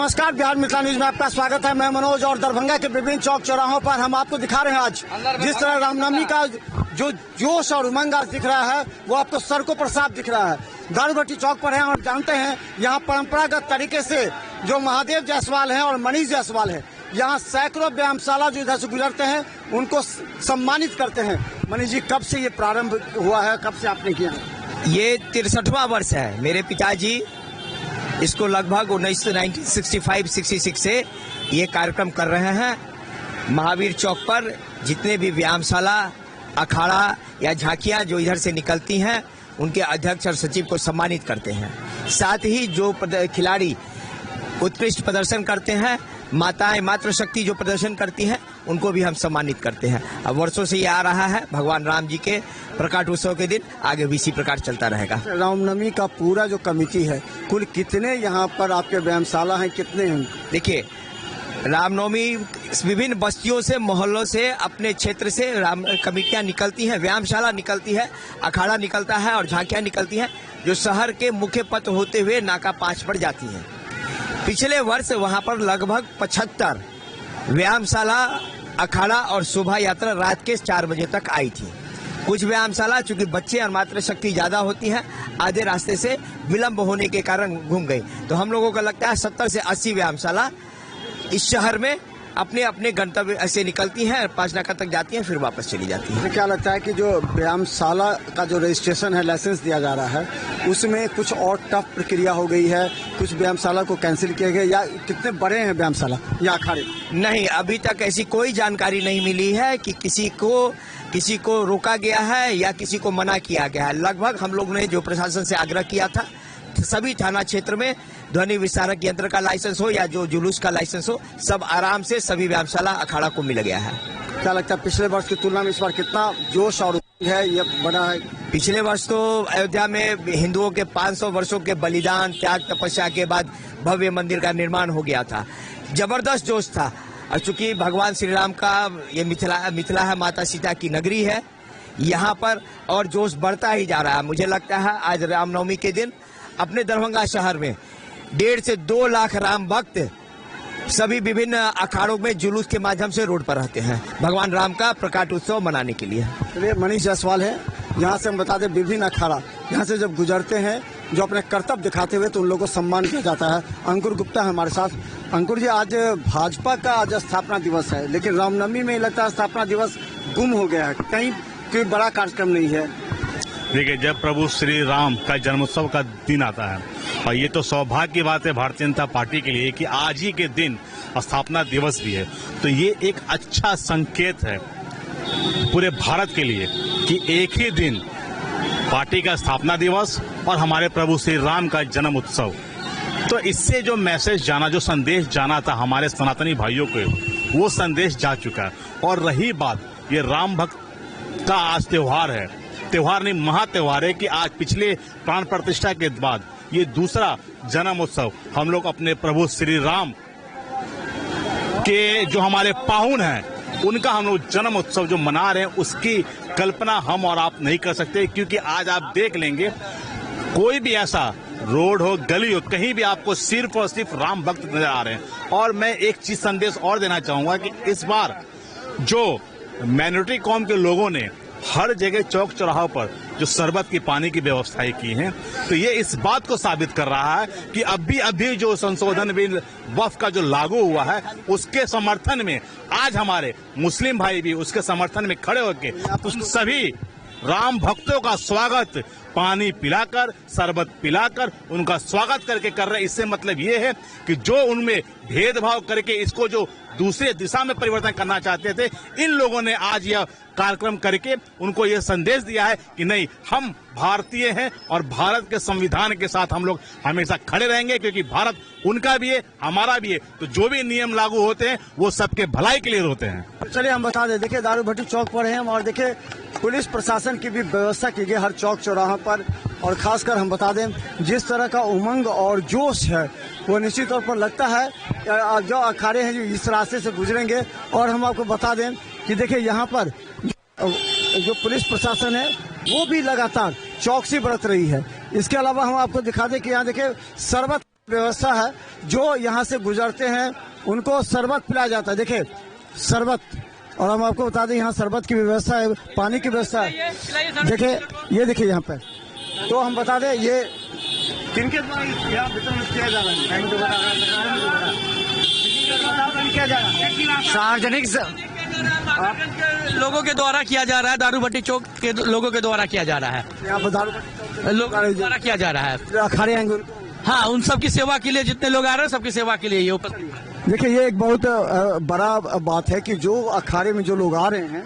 नमस्कार, बिहार मिथिला न्यूज में आपका स्वागत है। मैं मनोज और दरभंगा के विभिन्न चौक चौराहों पर हम आपको दिखा रहे हैं आज जिस तरह रामनवमी का जो जोश और उमंग आज दिख रहा है वो आपको सड़कों पर साफ दिख रहा है। दारूभट्टी चौक पर है और जानते हैं यहाँ परंपरागत तरीके से जो महादेव जायसवाल है और मनीष जायसवाल है, यहाँ सैकड़ों व्यायामशाला जो इधर से गुजरते हैं उनको सम्मानित करते हैं। मनीष जी, कब से ये प्रारंभ हुआ है, कब से आपने किया? ये 63वां वर्ष है। मेरे पिताजी इसको लगभग 1965-66 से ये कार्यक्रम कर रहे हैं। महावीर चौक पर जितने भी व्यायामशाला, अखाड़ा या झांकियां जो इधर से निकलती हैं उनके अध्यक्ष और सचिव को सम्मानित करते हैं। साथ ही जो खिलाड़ी उत्कृष्ट प्रदर्शन करते हैं, माताएं मातृशक्ति जो प्रदर्शन करती हैं उनको भी हम सम्मानित करते हैं। अब वर्षों से ये आ रहा है। भगवान राम जी के प्रकाश उत्सव के दिन आगे भी इसी प्रकार चलता रहेगा। रामनवमी का पूरा जो कमेटी है, कुल कितने यहाँ पर आपके व्यायामशाला हैं, कितने हैं? देखिए, रामनवमी विभिन्न बस्तियों से, मोहल्लों से, अपने क्षेत्र से राम कमेटियां निकलती हैं, व्यायामशाला निकलती है, अखाड़ा निकलता है और झांकियां निकलती हैं जो शहर के मुख्य पथ होते हुए नाका 5 पर जाती हैं। पिछले वर्ष वहां पर लगभग 75 व्यायामशाला, अखाड़ा और शोभा यात्रा रात के 4 बजे तक आई थी। कुछ व्यायामशाला चूंकि बच्चे और मातृशक्ति ज्यादा होती है, आधे रास्ते से विलंब होने के कारण घूम गई। तो हम लोगों को लगता है 70 से 80 व्यायामशाला इस शहर में अपने अपने गंतव्य से निकलती हैं, 5 नाका तक जाती हैं, फिर वापस चली जाती हैं। तो क्या लगता है कि जो व्यायामशाला का जो रजिस्ट्रेशन है, लाइसेंस दिया जा रहा है, उसमें कुछ और टफ प्रक्रिया हो गई है, कुछ व्यायामशाला को कैंसिल किया गया, या कितने बड़े हैं व्यायामशाला या अखाड़े? नहीं, अभी तक ऐसी कोई जानकारी नहीं मिली है कि किसी को रोका गया है या किसी को मना किया गया है। लगभग हम लोग ने जो प्रशासन से आग्रह किया था, सभी थाना क्षेत्र में ध्वनि विस्तारक यंत्र का लाइसेंस हो या जो जुलूस का लाइसेंस हो, सब आराम से सभी व्यायामशाला, अखाड़ा को मिल गया है। क्या लगता है पिछले वर्ष की तुलना में इस बार कितना जोश और है, ये बड़ा है? पिछले वर्ष तो अयोध्या में हिंदुओं के 500 वर्षों के बलिदान, त्याग, तपस्या के बाद भव्य मंदिर का निर्माण हो गया था। जबरदस्त जोश था। और चूंकि भगवान श्री राम का ये मिथिला है, माता सीता की नगरी है, यहाँ पर और जोश बढ़ता ही जा रहा है। मुझे लगता है आज रामनवमी के दिन अपने दरभंगा शहर में 1.5 से 2 लाख राम भक्त सभी विभिन्न अखाड़ों में जुलूस के माध्यम से रोड पर रहते हैं भगवान राम का प्रकाश उत्सव मनाने के लिए। ये मनीष जायसवाल है। यहाँ से हम बता दें, विभिन्न अखाड़ा यहाँ से जब गुजरते हैं जो अपने कर्तव्य दिखाते हुए, तो उन लोगों को सम्मान किया जाता है। अंकुर गुप्ता है हमारे साथ। अंकुर जी, आज भाजपा का आज स्थापना दिवस है, लेकिन रामनवमी में लगता है स्थापना दिवस गुम हो गया है, कहीं कोई बड़ा कार्यक्रम नहीं है। देखिए, जब प्रभु श्री राम का जन्मोत्सव का दिन आता है, और ये तो सौभाग्य की बात है भारतीय जनता पार्टी के लिए कि आज ही के दिन स्थापना दिवस भी है, तो ये एक अच्छा संकेत है पूरे भारत के लिए कि एक ही दिन पार्टी का स्थापना दिवस और हमारे प्रभु श्री राम का जन्म उत्सव। तो इससे जो मैसेज जाना, जो संदेश जाना था हमारे सनातनी भाइयों को, वो संदेश जा चुका है। और रही बात ये राम भक्त का आज त्योहार है, त्योहार नहीं महात्योहार है कि आज पिछले प्राण प्रतिष्ठा के बाद ये दूसरा जन्म उत्सव हम लोग अपने प्रभु श्री राम के जो हमारे पाहुन हैं उनका हम लोग जन्म उत्सव जो मना रहे हैं, उसकी कल्पना हम और आप नहीं कर सकते। क्योंकि आज आप देख लेंगे, कोई भी ऐसा रोड हो, गली हो, कहीं भी आपको सिर्फ और सिर्फ राम भक्त नजर आ रहे हैं। और मैं एक चीज संदेश और देना चाहूंगा कि इस बार जो माइनॉरिटी कौम के लोगों ने हर जगह चौक चौराहों पर जो शरबत की पानी की व्यवस्थाएं की हैं, तो ये इस बात को साबित कर रहा है कि अभी जो संशोधन बिल वक्फ का जो लागू हुआ है, उसके समर्थन में आज हमारे मुस्लिम भाई भी उसके समर्थन में खड़े होकर उन सभी राम भक्तों का स्वागत पानी पिलाकर, शरबत पिलाकर उनका स्वागत करके कर रहे हैं। इससे मतलब ये है कि जो उनमें भेदभाव करके इसको जो दूसरे दिशा में परिवर्तन करना चाहते थे, इन लोगों ने आज यह कार्यक्रम करके उनको यह संदेश दिया है कि नहीं, हम भारतीय हैं और भारत के संविधान के साथ हम लोग हमेशा खड़े रहेंगे, क्योंकि भारत उनका भी है, हमारा भी है। तो जो भी नियम लागू होते हैं वो सबके भलाई के लिए होते हैं। चलिए हम बता दें, देखिए दारूभट्टी चौक पर हैं हम, और देखिए पुलिस प्रशासन की भी व्यवस्था की गई हर चौक चौराहा पर। और खासकर हम बता दें, जिस तरह का उमंग और जोश है वो निश्चित तौर पर लगता है जो अखाड़े हैं जो इस रास्ते से गुजरेंगे। और हम आपको बता दें कि देखिए यहाँ पर जो पुलिस प्रशासन है वो भी लगातार चौकसी बरत रही है। इसके अलावा हम आपको दिखा दें कि यहाँ देखिए शरबत व्यवस्था है, जो यहाँ से गुजरते हैं उनको शरबत पिलाया जाता है। देखिए शरबत, और हम आपको बता दें यहाँ शरबत की व्यवस्था है, पानी की व्यवस्था है। देखिए ये देखिए यहाँ पे, तो हम बता दें ये किनके द्वारा यहाँ वितरण किया जा रहा है? सार्वजनिक लोगों के द्वारा किया जा रहा है, दारू भट्टी चौक के लोगों के द्वारा किया जा रहा है, यहाँ पर दारू लोगों के द्वारा किया जा रहा है। अखाड़े आएंगे। हाँ, उन सबकी सेवा के लिए, जितने लोग आ रहे हैं सबकी सेवा के लिए ये उपस्थित है। देखिए ये एक बहुत बड़ा बात है कि जो अखाड़े में जो लोग आ रहे हैं,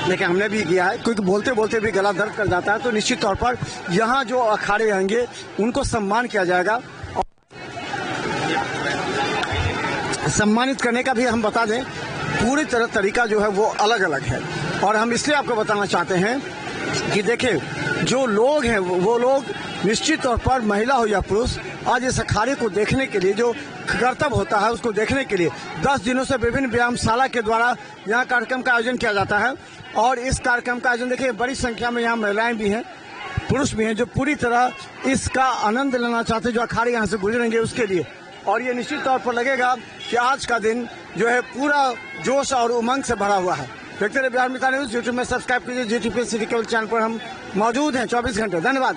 लेकिन हमने भी किया है, क्योंकि बोलते बोलते भी गला दर्द कर जाता है, तो निश्चित तौर पर यहाँ जो अखाड़े आएंगे उनको सम्मान किया जाएगा। और सम्मानित करने का भी हम बता दें पूरी तरह तरीका जो है वो अलग अलग है, और हम इसलिए आपको बताना चाहते हैं कि देखिए जो लोग हैं वो लोग निश्चित तौर पर महिला हो या पुरुष, आज इस अखाड़े को देखने के लिए जो कर्तव्य होता है उसको देखने के लिए 10 दिनों से विभिन्न व्यायामशाला के द्वारा यहाँ कार्यक्रम का आयोजन किया जाता है। और इस कार्यक्रम का आयोजन देखिए बड़ी संख्या में यहाँ महिलाएं भी हैं, पुरुष भी हैं, जो पूरी तरह इसका आनंद लेना चाहते हैं, जो अखाड़े यहाँ से गुजरेंगे उसके लिए। और ये निश्चित तौर पर लगेगा कि आज का दिन जो है पूरा जोश और उमंग से भरा हुआ है। देखते रहिए बिहार मित्र न्यूज, यूट्यूब में सब्सक्राइब कीजिए, GTPC केबल चैनल पर हम मौजूद हैं 24 घंटे। धन्यवाद।